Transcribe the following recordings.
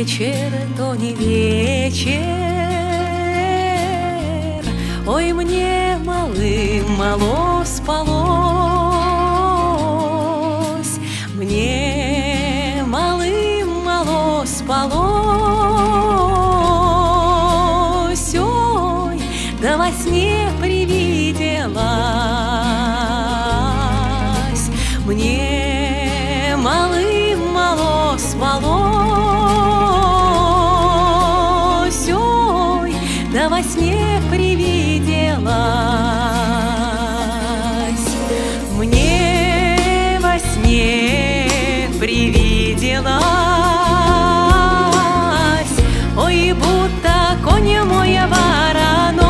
вечер, то не вечер. Ой, мне малым мало спалось, мне малым мало спалось. Ой, да во сне привиделась, мне малым мало спалось. Ой, да во сне привиделась, мне во сне привиделась. Ой, будто конь мой вороной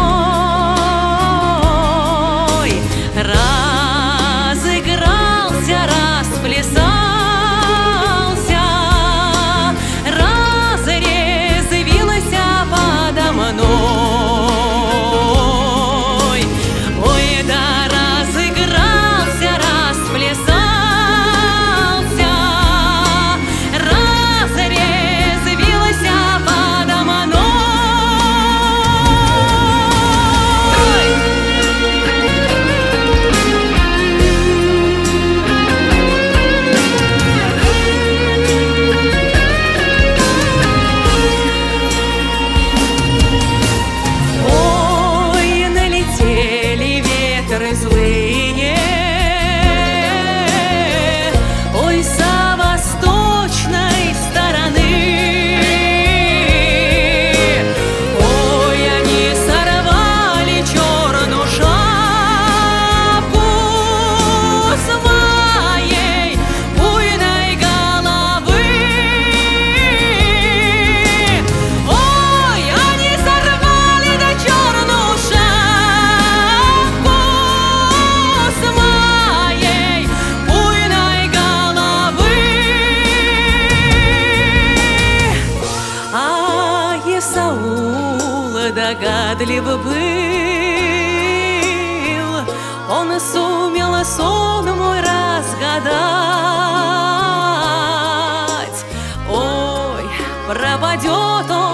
разыгрался, расплясался, разрезвился подо мной. Ой, да разыгрался, расплясался, разрезвился подо мной. Ой, налетели ветры злые, ой, со восточной стороны. Ой, они сорвали черную шапку с моей буйной головы. Ой, они сорвали да черную шапку с моей буйной головы. А Исаул догадлив был, он сумел сон мой разгадать. Ой, пропадет он